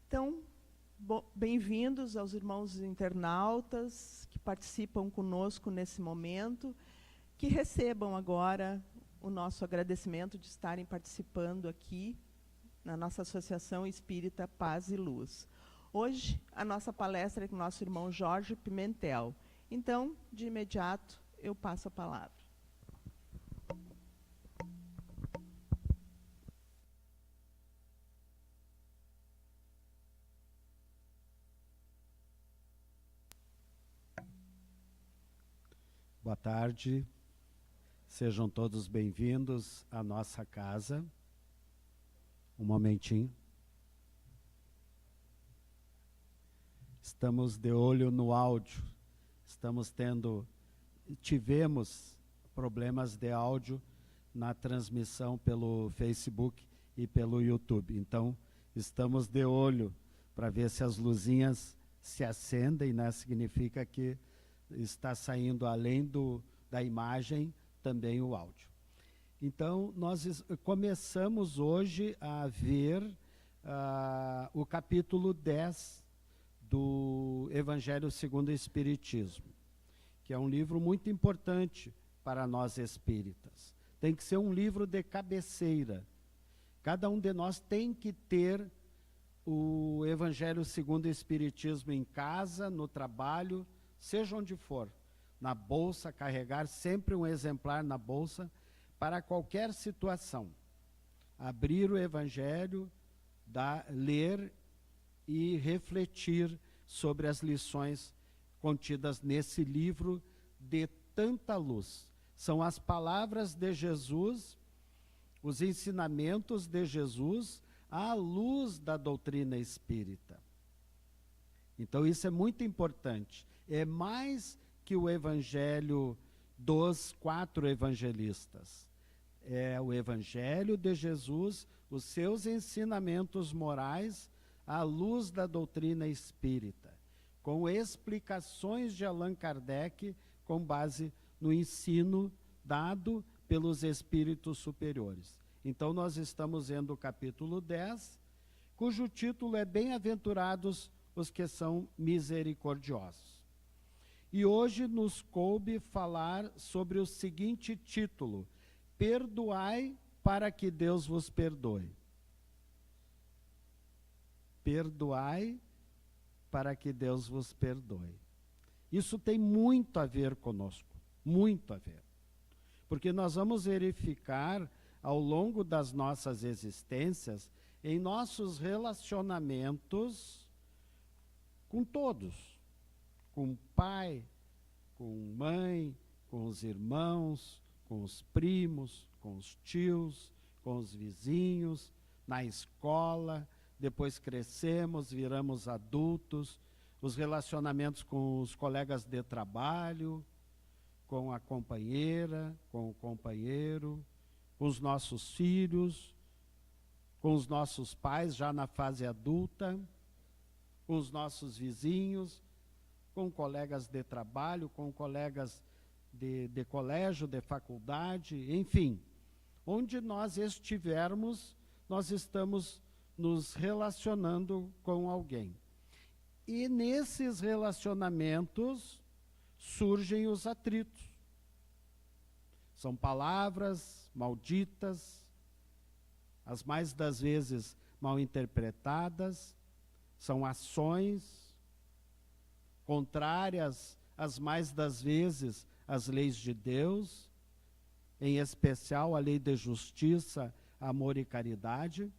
Então, bem-vindos aos irmãos internautas que participam conosco nesse momento, que recebam agora o nosso agradecimento de estarem participando aqui na nossa Associação Espírita Paz e Luz. Hoje, a nossa palestra é com o nosso irmão Jorge Pimentel. Então, de imediato, eu passo a palavra. Boa tarde, sejam todos bem-vindos à nossa casa. Um momentinho. Estamos de olho no áudio, tivemos problemas de áudio na transmissão pelo Facebook e pelo YouTube. Então, estamos de olho para ver se as luzinhas se acendem, né? Significa que está saindo além da imagem também o áudio. Então, nós começamos hoje a ver o capítulo 10 do Evangelho segundo o Espiritismo, que é um livro muito importante para nós espíritas. Tem que ser um livro de cabeceira. Cada um de nós tem que ter o Evangelho segundo o Espiritismo em casa, no trabalho, seja onde for, na bolsa, carregar sempre um exemplar na bolsa para qualquer situação. Abrir o Evangelho, ler e refletir sobre as lições contidas nesse livro de tanta luz. São as palavras de Jesus, os ensinamentos de Jesus à luz da doutrina espírita. Então isso é muito importante. É mais que o Evangelho dos 4 evangelistas. É o Evangelho de Jesus, os seus ensinamentos morais à luz da doutrina espírita, com explicações de Allan Kardec com base no ensino dado pelos espíritos superiores. Então nós estamos vendo o capítulo 10, cujo título é Bem-aventurados os que são misericordiosos. E hoje nos coube falar sobre o seguinte título: Perdoai para que Deus vos perdoe. Perdoai para que Deus vos perdoe. Isso tem muito a ver conosco, muito a ver. Porque nós vamos verificar ao longo das nossas existências, em nossos relacionamentos com todos, com o pai, com mãe, com os irmãos, com os primos, com os tios, com os vizinhos, na escola, depois crescemos, viramos adultos, os relacionamentos com os colegas de trabalho, com a companheira, com o companheiro, com os nossos filhos, com os nossos pais já na fase adulta, com os nossos vizinhos, com colegas de trabalho, com colegas de colégio, de faculdade, enfim. Onde nós estivermos, nós estamos nos relacionando com alguém. E nesses relacionamentos surgem os atritos. São palavras malditas, as mais das vezes mal interpretadas, são ações contrárias, as mais das vezes, às leis de Deus, em especial a lei de justiça, amor e caridade,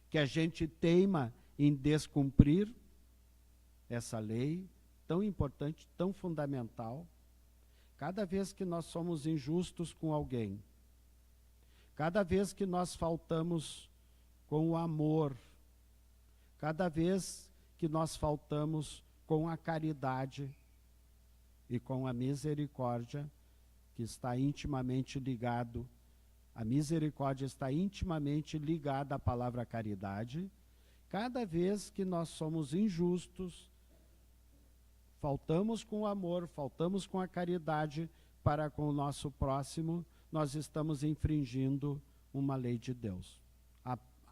que a gente teima em descumprir essa lei tão importante, tão fundamental. Cada vez que nós somos injustos com alguém, cada vez que nós faltamos com o amor, cada vez que nós faltamos com a caridade e com a misericórdia, que está intimamente ligado, a misericórdia está intimamente ligada à palavra caridade. Cada vez que nós somos injustos, faltamos com o amor, faltamos com a caridade para com o nosso próximo, nós estamos infringindo uma lei de Deus,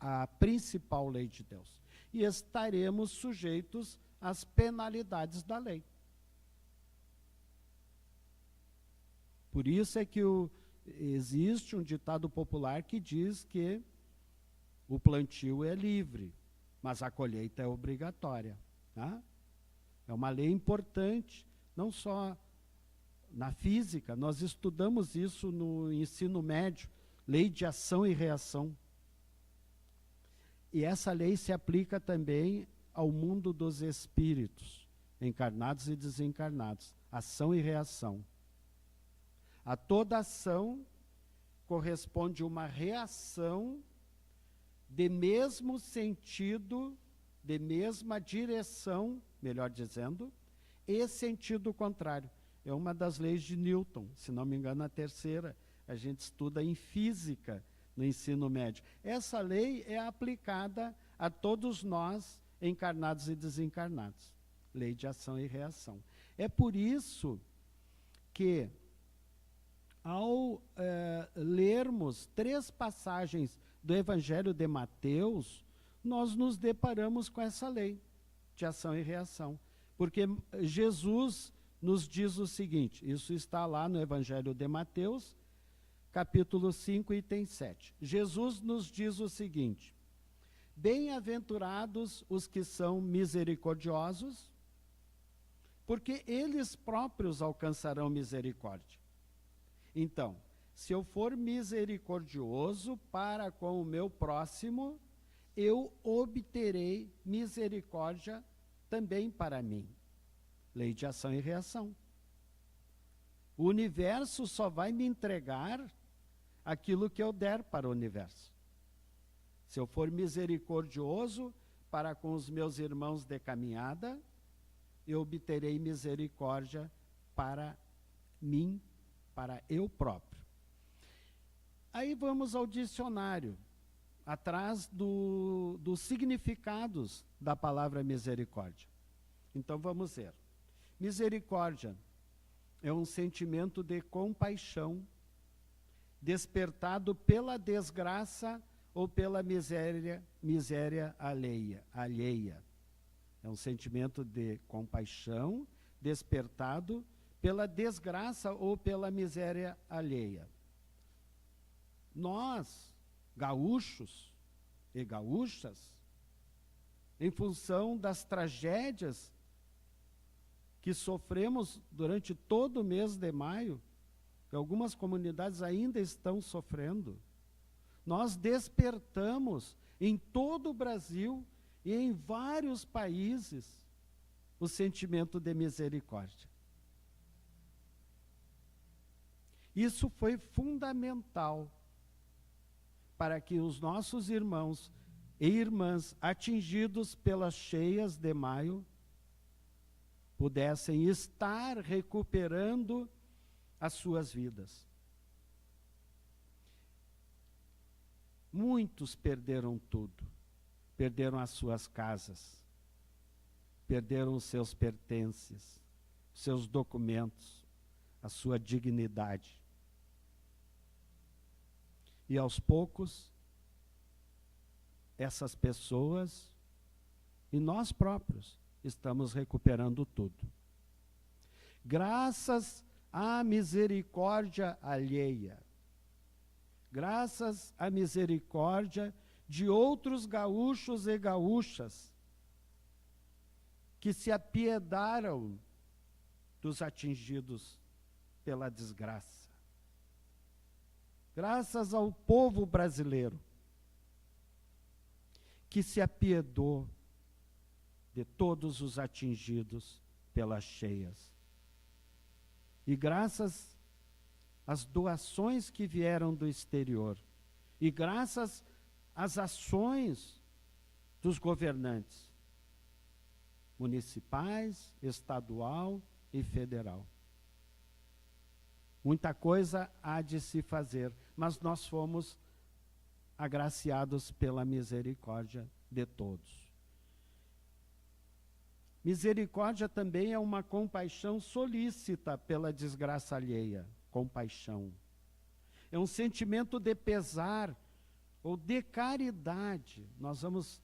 a principal lei de Deus. e estaremos sujeitos às penalidades da lei. Por isso é que existe um ditado popular que diz que o plantio é livre, mas a colheita é obrigatória. Tá? É uma lei importante, não só na física, nós estudamos isso no ensino médio, lei de ação e reação. E essa lei se aplica também ao mundo dos espíritos, encarnados e desencarnados, ação e reação. A toda ação corresponde uma reação de mesmo sentido, de mesma direção, melhor dizendo, e sentido contrário. É uma das leis de Newton, se não me engano, a terceira. A gente estuda em física no ensino médio. Essa lei é aplicada a todos nós, encarnados e desencarnados. Lei de ação e reação. É por isso que, ao lermos 3 passagens do Evangelho de Mateus, nós nos deparamos com essa lei de ação e reação. Porque Jesus nos diz o seguinte, isso está lá no Evangelho de Mateus, capítulo 5, item 7. Jesus nos diz o seguinte: bem-aventurados os que são misericordiosos, porque eles próprios alcançarão misericórdia. Então, se eu for misericordioso para com o meu próximo, eu obterei misericórdia também para mim. Lei de ação e reação. O universo só vai me entregar aquilo que eu der para o universo. Se eu for misericordioso para com os meus irmãos de caminhada, eu obterei misericórdia para mim, para eu próprio. Aí vamos ao dicionário, atrás dos significados da palavra misericórdia. Então vamos ver. Misericórdia é um sentimento de compaixão despertado pela desgraça ou pela miséria alheia. É um sentimento de compaixão despertado pela desgraça ou pela miséria alheia. Nós, gaúchos e gaúchas, em função das tragédias que sofremos durante todo o mês de maio, que algumas comunidades ainda estão sofrendo, nós despertamos em todo o Brasil e em vários países o sentimento de misericórdia. Isso foi fundamental para que os nossos irmãos e irmãs atingidos pelas cheias de maio pudessem estar recuperando as suas vidas. Muitos perderam tudo, perderam as suas casas, perderam os seus pertences, seus documentos, a sua dignidade. E aos poucos, essas pessoas e nós próprios estamos recuperando tudo. Graças à misericórdia alheia, graças à misericórdia de outros gaúchos e gaúchas que se apiedaram dos atingidos pela desgraça. Graças ao povo brasileiro que se apiedou de todos os atingidos pelas cheias. E graças às doações que vieram do exterior, e graças às ações dos governantes, municipais, estadual e federal. Muita coisa há de se fazer, mas nós fomos agraciados pela misericórdia de todos. Misericórdia também é uma compaixão solícita pela desgraça alheia. Compaixão. É um sentimento de pesar ou de caridade. Nós vamos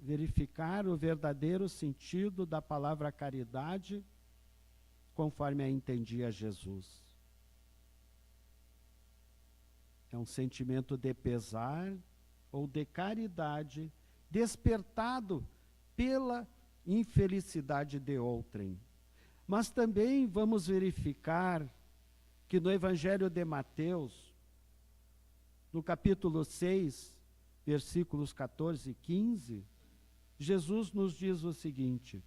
verificar o verdadeiro sentido da palavra caridade conforme a entendia Jesus. É um sentimento de pesar ou de caridade despertado pela infelicidade de outrem. Mas também vamos verificar que no Evangelho de Mateus, no capítulo 6, versículos 14 e 15, Jesus nos diz o seguinte: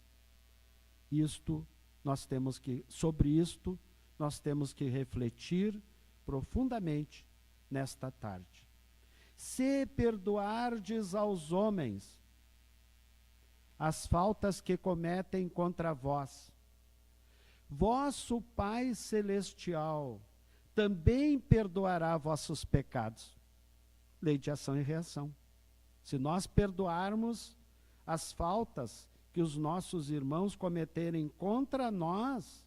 sobre isto nós temos que refletir profundamente nesta tarde. Se perdoardes aos homens as faltas que cometem contra vós, vosso Pai Celestial também perdoará vossos pecados. Lei de ação e reação. Se nós perdoarmos as faltas que os nossos irmãos cometerem contra nós,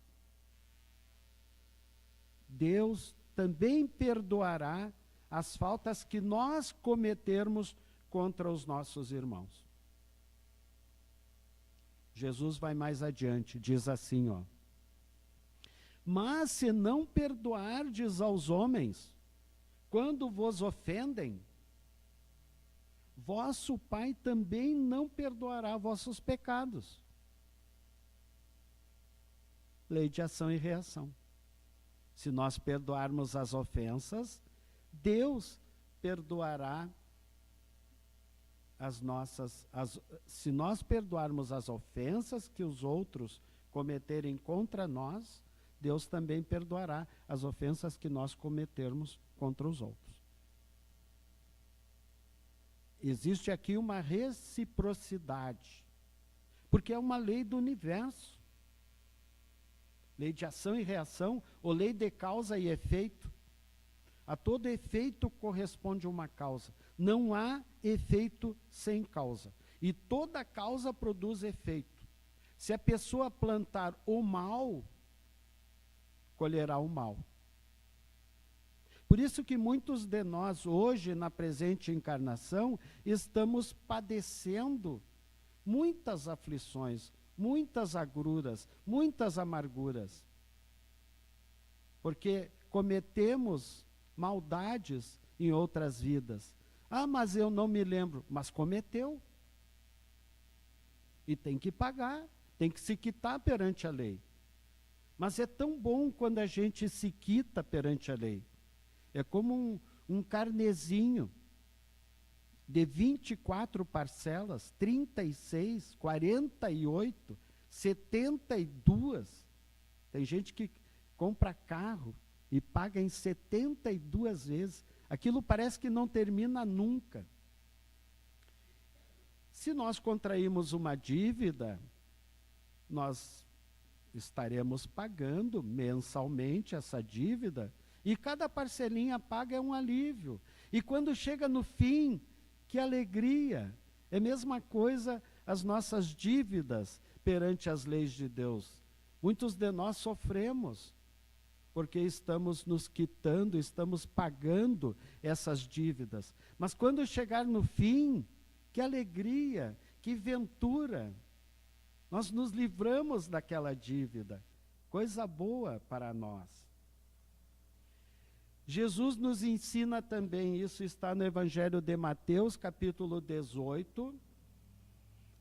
Deus também perdoará as faltas que nós cometermos contra os nossos irmãos. Jesus vai mais adiante, diz assim, ó: mas se não perdoardes aos homens, quando vos ofendem, vosso Pai também não perdoará vossos pecados. Lei de ação e reação. Se nós perdoarmos as ofensas, Deus perdoará se nós perdoarmos as ofensas que os outros cometerem contra nós, Deus também perdoará as ofensas que nós cometermos contra os outros. Existe aqui uma reciprocidade, porque é uma lei do universo. Lei de ação e reação, ou lei de causa e efeito. A todo efeito corresponde uma causa. Não há efeito sem causa. E toda causa produz efeito. Se a pessoa plantar o mal, colherá o mal. Por isso que muitos de nós, hoje, na presente encarnação, estamos padecendo muitas aflições, muitas agruras, muitas amarguras. Porque cometemos maldades em outras vidas. Ah, mas eu não me lembro. Mas cometeu. E tem que pagar, tem que se quitar perante a lei. Mas é tão bom quando a gente se quita perante a lei. É como um carnezinho de 24 parcelas, 36, 48, 72. Tem gente que compra carro e paga em 72 vezes. Aquilo parece que não termina nunca. Se nós contraímos uma dívida, nós estaremos pagando mensalmente essa dívida, e cada parcelinha paga é um alívio. E quando chega no fim, que alegria! É a mesma coisa as nossas dívidas perante as leis de Deus. Muitos de nós sofremos, porque estamos nos quitando, estamos pagando essas dívidas. Mas quando chegar no fim, que alegria, que ventura! Nós nos livramos daquela dívida. Coisa boa para nós. Jesus nos ensina também, isso está no Evangelho de Mateus, capítulo 18,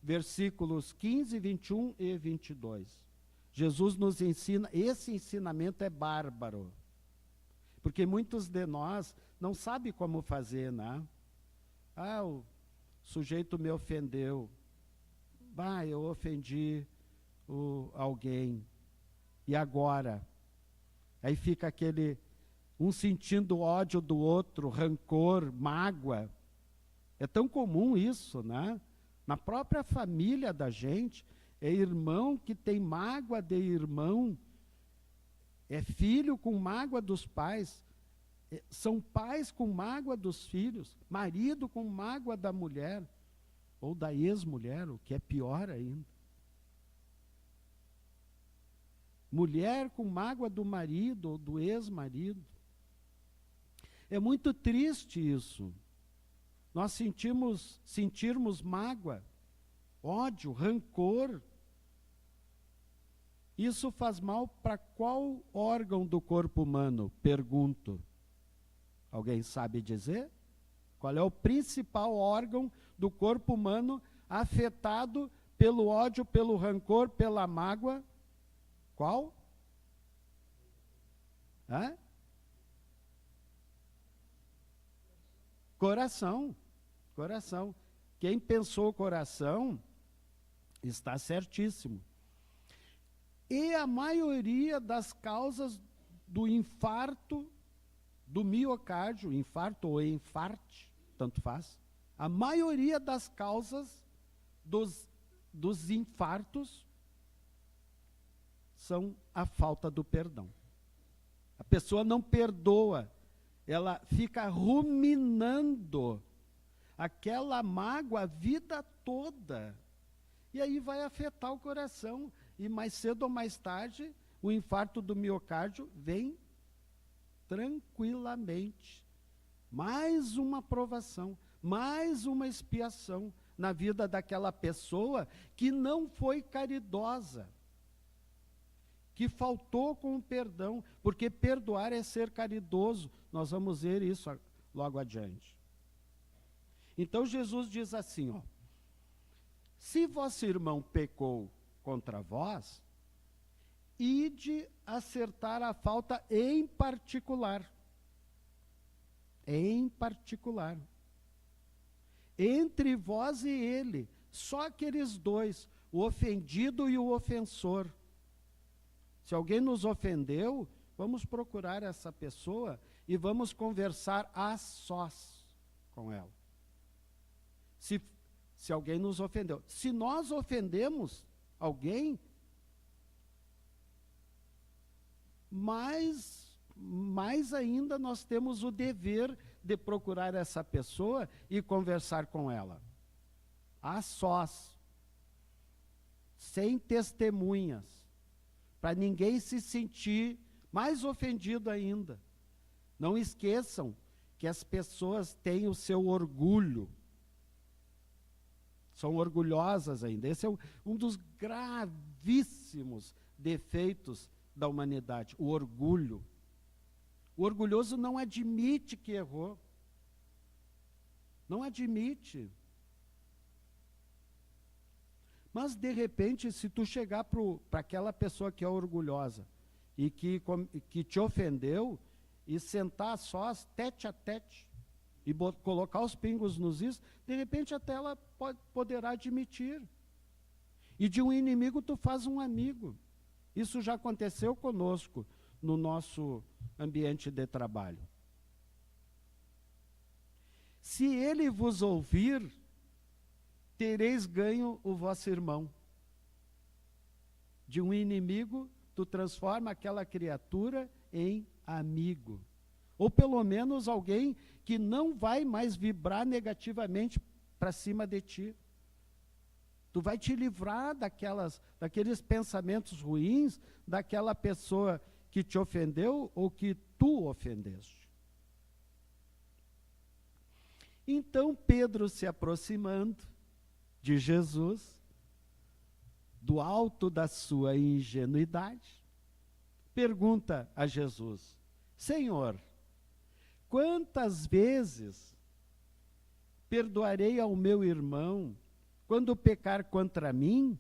versículos 15, 21 e 22. Jesus nos ensina, esse ensinamento é bárbaro, porque muitos de nós não sabem como fazer, né? Ah, o sujeito me ofendeu. Ah, eu ofendi alguém. E agora? Aí fica um sentindo ódio do outro, rancor, mágoa. É tão comum isso, né? Na própria família da gente, é irmão que tem mágoa de irmão, é filho com mágoa dos pais, são pais com mágoa dos filhos, marido com mágoa da mulher, ou da ex-mulher, o que é pior ainda. Mulher com mágoa do marido ou do ex-marido. É muito triste isso. Nós sentirmos mágoa ódio, rancor. Isso faz mal para qual órgão do corpo humano? Pergunto. Alguém sabe dizer? Qual é o principal órgão do corpo humano afetado pelo ódio, pelo rancor, pela mágoa? Qual? Hã? Coração. Coração. Quem pensou coração está certíssimo. E a maioria das causas do infarto do miocárdio, infarto ou infarte, tanto faz, a maioria das causas dos infartos são a falta do perdão. A pessoa não perdoa, ela fica ruminando aquela mágoa a vida toda. E aí vai afetar o coração. E mais cedo ou mais tarde, o infarto do miocárdio vem tranquilamente. Mais uma provação, mais uma expiação na vida daquela pessoa que não foi caridosa, que faltou com o perdão, porque perdoar é ser caridoso. Nós vamos ver isso logo adiante. Então Jesus diz assim, ó: se vosso irmão pecou contra vós, ide acertar a falta em particular. Em particular. Entre vós e ele, só aqueles dois, o ofendido e o ofensor. Se alguém nos ofendeu, vamos procurar essa pessoa e vamos conversar a sós com ela. Se alguém nos ofendeu. Se nós ofendemos alguém, mais ainda nós temos o dever de procurar essa pessoa e conversar com ela. A sós. Sem testemunhas. Para ninguém se sentir mais ofendido ainda. Não esqueçam que as pessoas têm o seu orgulho. São orgulhosas ainda. Esse é um dos gravíssimos defeitos da humanidade, o orgulho. O orgulhoso não admite que errou. Não admite. Mas, de repente, se tu chegar para aquela pessoa que é orgulhosa e que te ofendeu, e sentar a sós, tete a tete, e colocar os pingos nos is, de repente até ela poderá admitir. E de um inimigo tu faz um amigo. Isso já aconteceu conosco no nosso ambiente de trabalho. Se ele vos ouvir, tereis ganho o vosso irmão. De um inimigo, tu transforma aquela criatura em amigo. Ou pelo menos alguém que não vai mais vibrar negativamente para cima de ti. Tu vai te livrar daqueles pensamentos ruins, daquela pessoa que te ofendeu ou que tu ofendeste. Então Pedro, se aproximando de Jesus, do alto da sua ingenuidade, pergunta a Jesus: Senhor, quantas vezes perdoarei ao meu irmão quando pecar contra mim?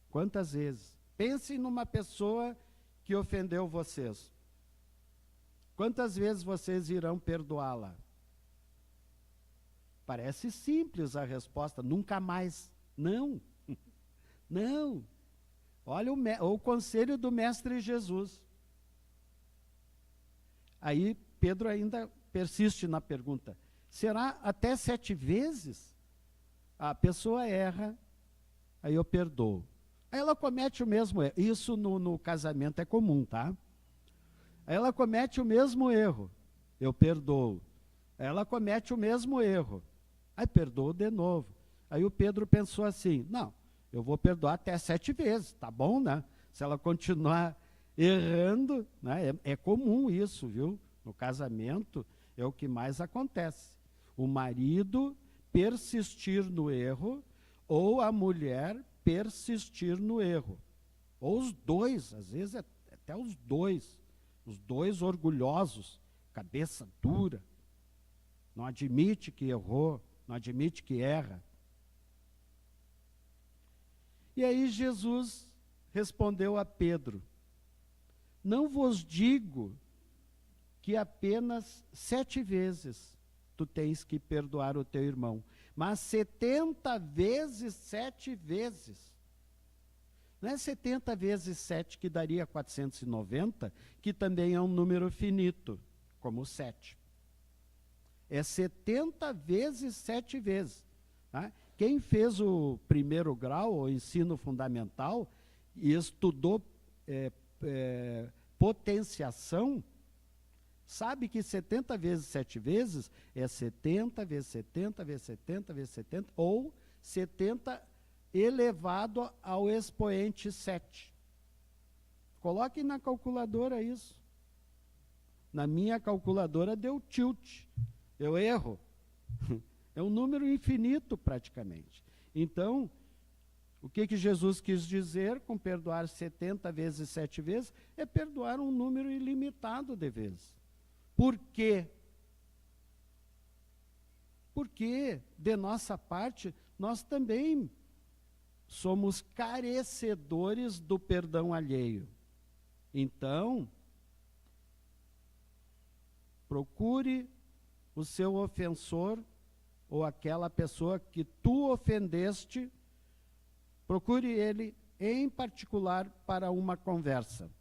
Quantas vezes? Pensem numa pessoa que ofendeu vocês. Quantas vezes vocês irão perdoá-la? Parece simples a resposta, nunca mais. Não, não. Olha o conselho do Mestre Jesus. Aí Pedro ainda persiste na pergunta: será até 7 vezes? A pessoa erra, aí eu perdoo. Aí ela comete o mesmo erro. Isso no casamento é comum, tá? Aí ela comete o mesmo erro, eu perdoo. Aí ela comete o mesmo erro, aí perdoo de novo. Aí o Pedro pensou assim: não, eu vou perdoar até 7 vezes, tá bom, né? Se ela continuar errando, né? É comum isso, viu? No casamento é o que mais acontece. O marido persistir no erro, ou a mulher persistir no erro. Ou os dois, às vezes até os dois orgulhosos, cabeça dura, não admite que errou, não admite que erra. E aí Jesus respondeu a Pedro: não vos digo que apenas 7 vezes tu tens que perdoar o teu irmão, mas 70 vezes 7 vezes. Não é 70 vezes 7 que daria 490, que também é um número finito, como o 7. É 70 vezes 7 vezes. Tá? Quem fez o primeiro grau, o ensino fundamental, e estudou potenciação, sabe que 70 vezes 7 vezes é 70 vezes 70 vezes 70 vezes 70, ou 70 elevado ao expoente 7. Coloque na calculadora isso. Na minha calculadora deu tilt. Eu erro. É um número infinito praticamente. Então, o que Jesus quis dizer com perdoar 70 vezes 7 vezes? É perdoar um número ilimitado de vezes. Por quê? Porque, de nossa parte, nós também somos carecedores do perdão alheio. Então, procure o seu ofensor ou aquela pessoa que tu ofendeste, procure ele em particular para uma conversa.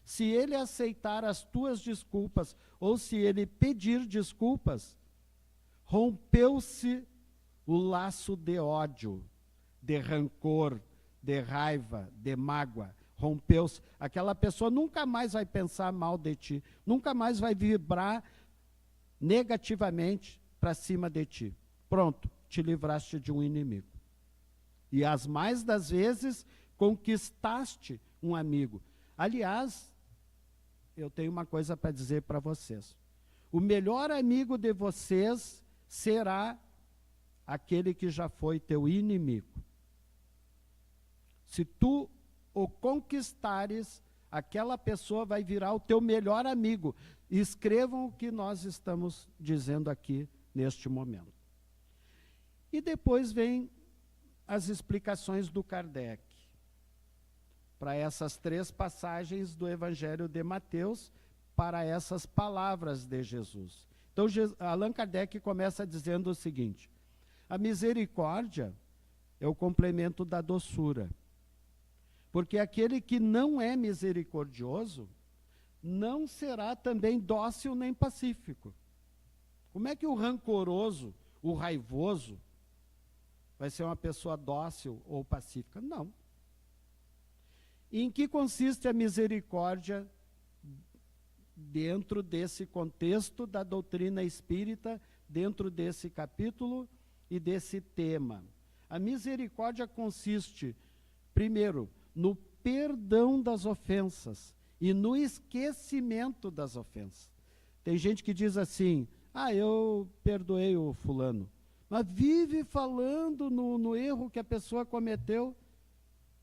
Se ele aceitar as tuas desculpas ou se ele pedir desculpas, rompeu-se o laço de ódio, de rancor, de raiva, de mágoa. Rompeu-se. Aquela pessoa nunca mais vai pensar mal de ti, nunca mais vai vibrar negativamente para cima de ti. Pronto, te livraste de um inimigo. E as mais das vezes conquistaste um amigo. Aliás, eu tenho uma coisa para dizer para vocês. O melhor amigo de vocês será aquele que já foi teu inimigo. Se tu o conquistares, aquela pessoa vai virar o teu melhor amigo. Escrevam o que nós estamos dizendo aqui neste momento. E depois vem as explicações do Kardec para essas 3 passagens do Evangelho de Mateus, para essas palavras de Jesus. Então, Allan Kardec começa dizendo o seguinte: a misericórdia é o complemento da doçura. Porque aquele que não é misericordioso não será também dócil nem pacífico. Como é que o rancoroso, o raivoso, vai ser uma pessoa dócil ou pacífica? Não. E em que consiste a misericórdia dentro desse contexto da doutrina espírita, dentro desse capítulo e desse tema? A misericórdia consiste, primeiro, no perdão das ofensas e no esquecimento das ofensas. Tem gente que diz assim: eu perdoei o fulano, mas vive falando no erro que a pessoa cometeu,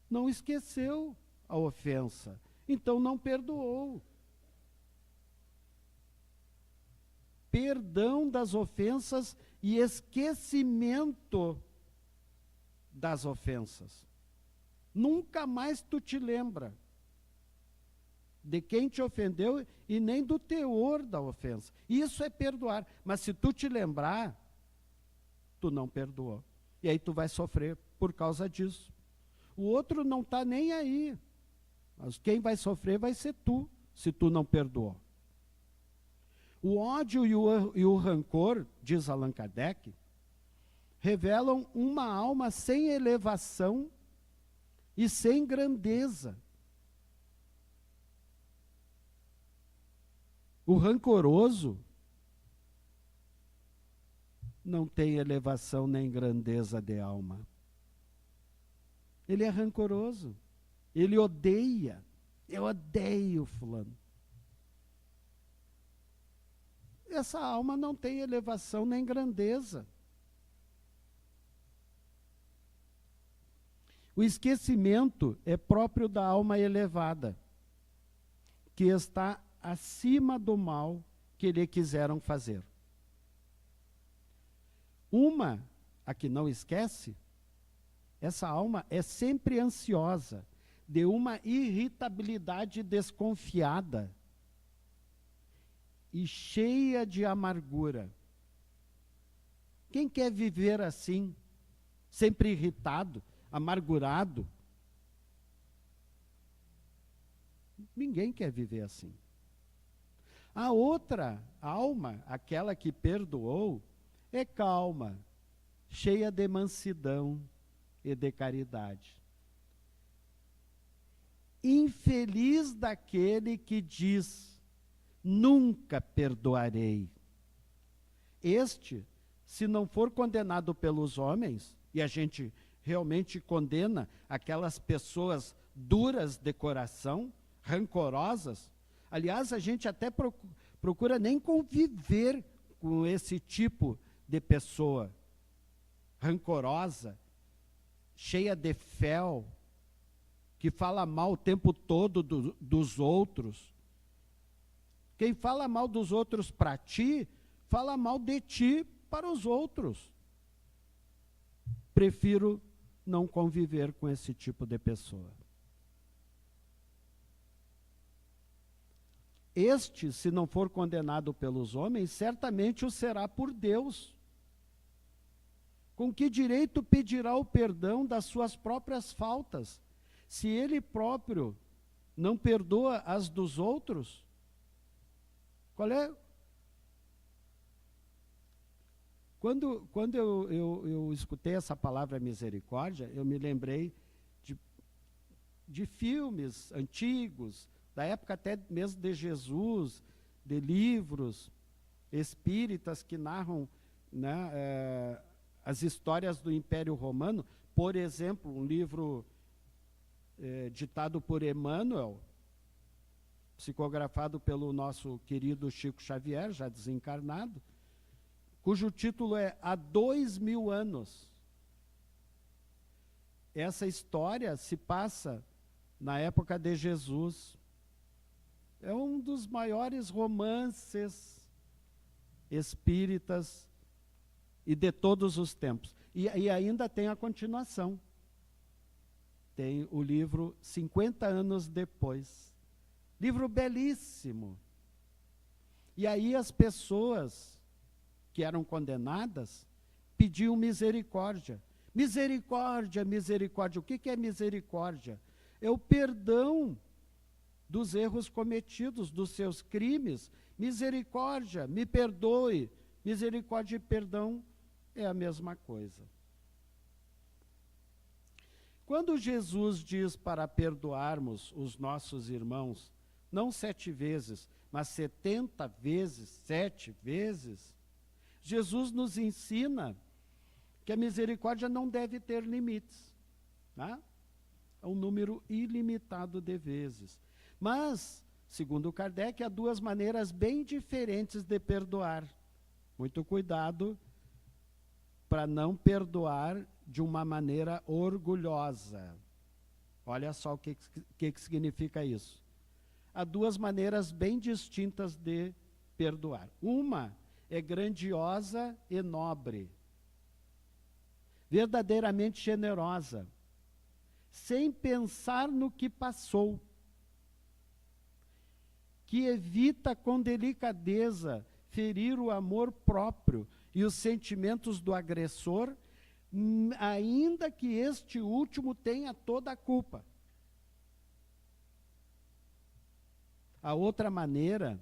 não esqueceu a ofensa, então não perdoou. Perdão das ofensas e esquecimento das ofensas. Nunca mais tu te lembra de quem te ofendeu e nem do teor da ofensa. Isso é perdoar. Mas se tu te lembrar, tu não perdoou. E aí tu vai sofrer por causa disso. O outro não está nem aí. Mas quem vai sofrer vai ser tu, se tu não perdoou. O ódio e o rancor, diz Allan Kardec, revelam uma alma sem elevação e sem grandeza. O rancoroso não tem elevação nem grandeza de alma. Ele é rancoroso. Ele odeia. Eu odeio fulano. Essa alma não tem elevação nem grandeza. O esquecimento é próprio da alma elevada, que está acima do mal que lhe quiseram fazer. A que não esquece, essa alma é sempre ansiosa, de uma irritabilidade desconfiada e cheia de amargura. Quem quer viver assim, sempre irritado, amargurado? Ninguém quer viver assim. A outra alma, aquela que perdoou, é calma, cheia de mansidão e de caridade. Infeliz daquele que diz: nunca perdoarei. Este, se não for condenado pelos homens, e a gente realmente condena aquelas pessoas duras de coração, rancorosas, aliás, a gente até procura nem conviver com esse tipo de pessoa, rancorosa, cheia de fel, que fala mal o tempo todo dos outros. Quem fala mal dos outros para ti, fala mal de ti para os outros. Prefiro não conviver com esse tipo de pessoa. Este, se não for condenado pelos homens, certamente o será por Deus. Com que direito pedirá o perdão das suas próprias faltas, se ele próprio não perdoa as dos outros? Qual é? Quando eu escutei essa palavra misericórdia, eu me lembrei de filmes antigos, da época até mesmo de Jesus, de livros espíritas que narram, né, as histórias do Império Romano. Por exemplo, um livro ditado por Emmanuel, psicografado pelo nosso querido Chico Xavier, já desencarnado, cujo título é Há 2000 anos. Essa história se passa na época de Jesus. É um dos maiores romances espíritas e de todos os tempos. E ainda tem a continuação. Tem o livro 50 anos depois. Livro belíssimo. E aí as pessoas que eram condenadas pediam misericórdia. Misericórdia, misericórdia. O que é misericórdia? É o perdão dos erros cometidos, dos seus crimes. Misericórdia, me perdoe. Misericórdia e perdão é a mesma coisa. Quando Jesus diz para perdoarmos os nossos irmãos, não 7 vezes, mas 70 vezes, 7 vezes, Jesus nos ensina que a misericórdia não deve ter limites. Tá? É um número ilimitado de vezes. Mas, segundo Kardec, há 2 maneiras bem diferentes de perdoar. Muito cuidado para não perdoar de uma maneira orgulhosa. Olha só o que significa isso. Há 2 maneiras bem distintas de perdoar. Uma é grandiosa e nobre, verdadeiramente generosa, sem pensar no que passou, que evita com delicadeza ferir o amor próprio e os sentimentos do agressor, ainda que este último tenha toda a culpa. A outra maneira,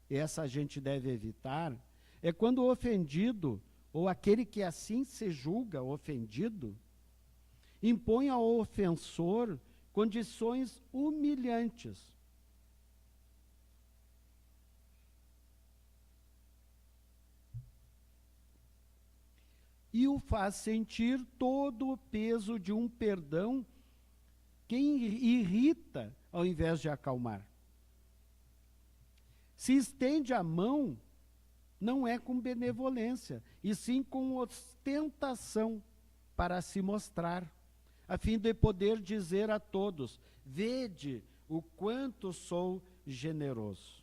essa a gente deve evitar, é quando o ofendido, ou aquele que assim se julga ofendido, impõe ao ofensor condições humilhantes. E o faz sentir todo o peso de um perdão que irrita ao invés de acalmar. Se estende a mão, não é com benevolência, e sim com ostentação para se mostrar. a fim de poder dizer a todos: vede o quanto sou generoso.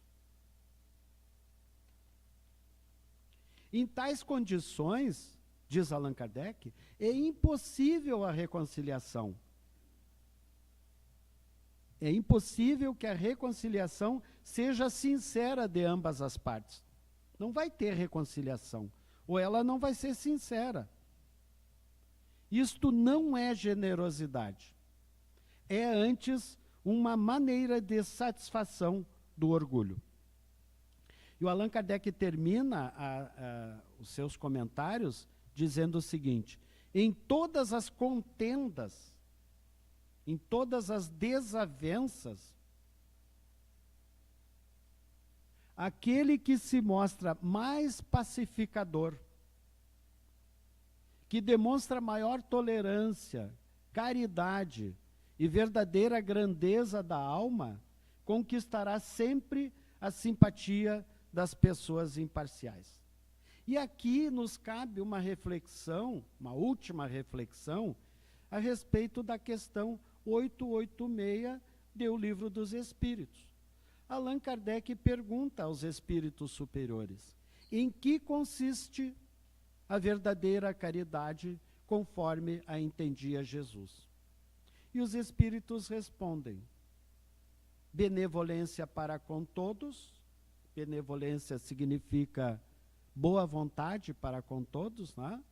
Em tais condições, diz Allan Kardec, é impossível a reconciliação. É impossível que a reconciliação seja sincera de ambas as partes. Não vai ter reconciliação, ou ela não vai ser sincera. Isto não é generosidade. É antes uma maneira de satisfação do orgulho. E o Allan Kardec termina os seus comentários dizendo o seguinte: em todas as contendas, em todas as desavenças, aquele que se mostra mais pacificador, que demonstra maior tolerância, caridade e verdadeira grandeza da alma, conquistará sempre a simpatia das pessoas imparciais. E aqui nos cabe uma reflexão, uma última reflexão, a respeito da questão 886 do Livro dos Espíritos. Allan Kardec pergunta aos espíritos superiores: em que consiste a verdadeira caridade conforme a entendia Jesus? E os espíritos respondem: benevolência para com todos. Benevolência significa boa vontade para com todos, né?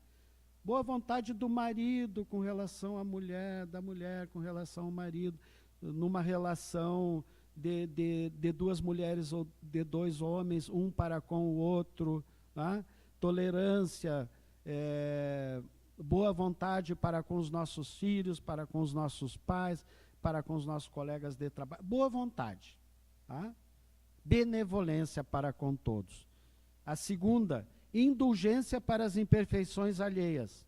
Boa vontade do marido com relação à mulher, da mulher com relação ao marido, numa relação de duas mulheres ou de dois homens, um para com o outro, né? Tolerância, boa vontade para com os nossos filhos, para com os nossos pais, para com os nossos colegas de trabalho. Boa vontade, tá? Benevolência para com todos. A segunda, indulgência para as imperfeições alheias.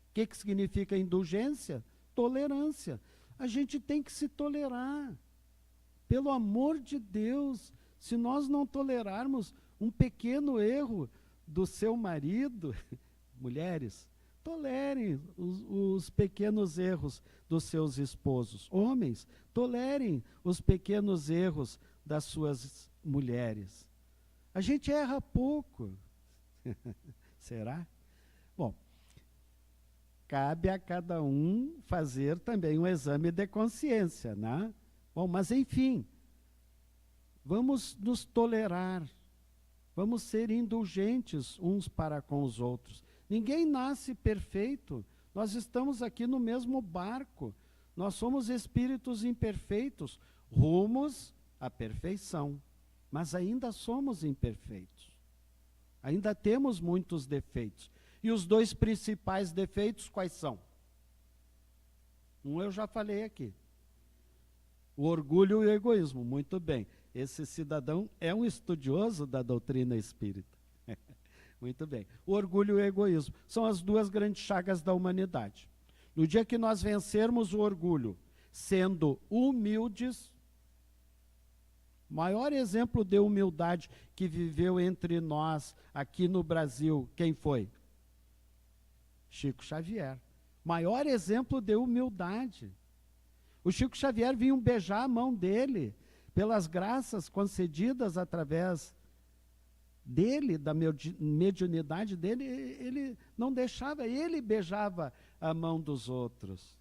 O que significa indulgência? Tolerância. A gente tem que se tolerar. Pelo amor de Deus, se nós não tolerarmos um pequeno erro do seu marido, mulheres, tolerem os pequenos erros dos seus esposos. Homens, tolerem os pequenos erros das suas mulheres. A gente erra pouco. Será? Bom, cabe a cada um fazer também um exame de consciência, né? Bom, mas enfim, vamos nos tolerar, vamos ser indulgentes uns para com os outros. Ninguém nasce perfeito, nós estamos aqui no mesmo barco, nós somos espíritos imperfeitos, rumos à perfeição, mas ainda somos imperfeitos, ainda temos muitos defeitos. E os dois principais defeitos quais são? Um eu já falei aqui, o orgulho e o egoísmo. Muito bem, esse cidadão é um estudioso da doutrina espírita. Muito bem, o orgulho e o egoísmo são as duas grandes chagas da humanidade. No dia que nós vencermos o orgulho, sendo humildes, maior exemplo de humildade que viveu entre nós aqui no Brasil, quem foi? Chico Xavier. Maior exemplo de humildade. O Chico Xavier vinha beijar a mão dele, pelas graças concedidas através dele, da mediunidade dele, ele não deixava, ele beijava a mão dos outros.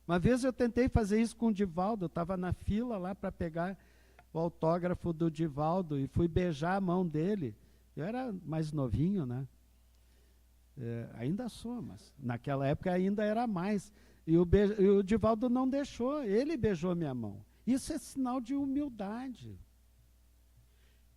Uma vez eu tentei fazer isso com o Divaldo, eu estava na fila lá para pegar o autógrafo do Divaldo e fui beijar a mão dele. Eu era mais novinho, né? Ainda sou, mas naquela época ainda era mais. E o Divaldo não deixou, ele beijou minha mão. Isso é sinal de humildade.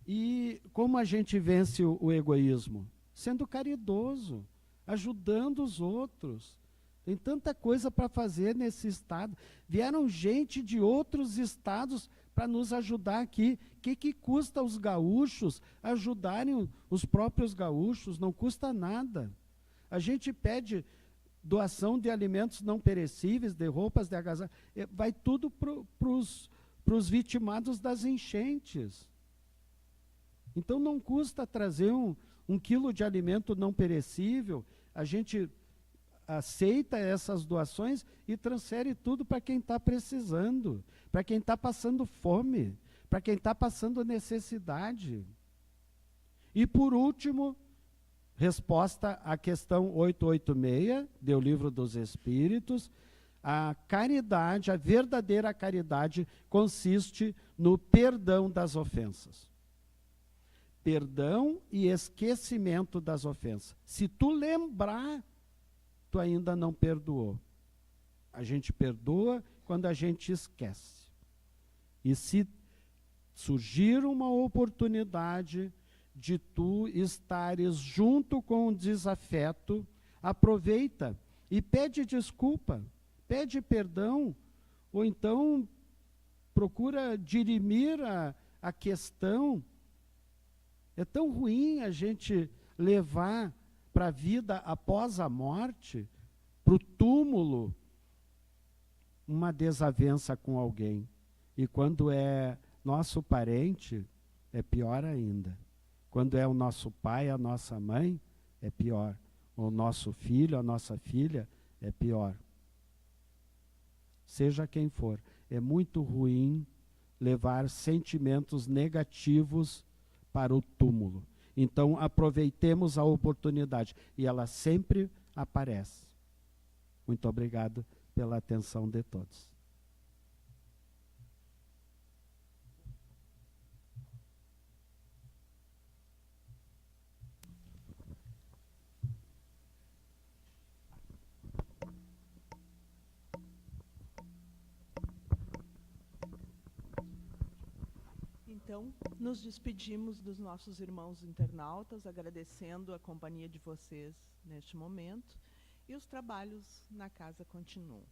E como a gente vence o egoísmo? Sendo caridoso, ajudando os outros. Tem tanta coisa para fazer nesse estado. Vieram gente de outros estados para nos ajudar aqui. O que custa os gaúchos ajudarem os próprios gaúchos? Não custa nada. A gente pede doação de alimentos não perecíveis, de roupas, de agasalho. Vai tudo para os vitimados das enchentes. Então não custa trazer um quilo de alimento não perecível. A gente aceita essas doações e transfere tudo para quem está precisando, para quem está passando fome, para quem está passando necessidade. E por último, resposta à questão 886 do Livro dos Espíritos, a caridade, a verdadeira caridade, consiste no perdão das ofensas. Perdão e esquecimento das ofensas. Se tu lembrar, tu ainda não perdoou. A gente perdoa quando a gente esquece. E se surgir uma oportunidade de tu estares junto com o desafeto, aproveita e pede desculpa, pede perdão, ou então procura dirimir a questão. É tão ruim a gente levar para a vida após a morte, para o túmulo, uma desavença com alguém. E quando é nosso parente, é pior ainda. Quando é o nosso pai, a nossa mãe, é pior. O nosso filho, a nossa filha, é pior. Seja quem for, é muito ruim levar sentimentos negativos para o túmulo. Então, aproveitemos a oportunidade. E ela sempre aparece. Muito obrigado pela atenção de todos. Então, nos despedimos dos nossos irmãos internautas, agradecendo a companhia de vocês neste momento, e os trabalhos na casa continuam.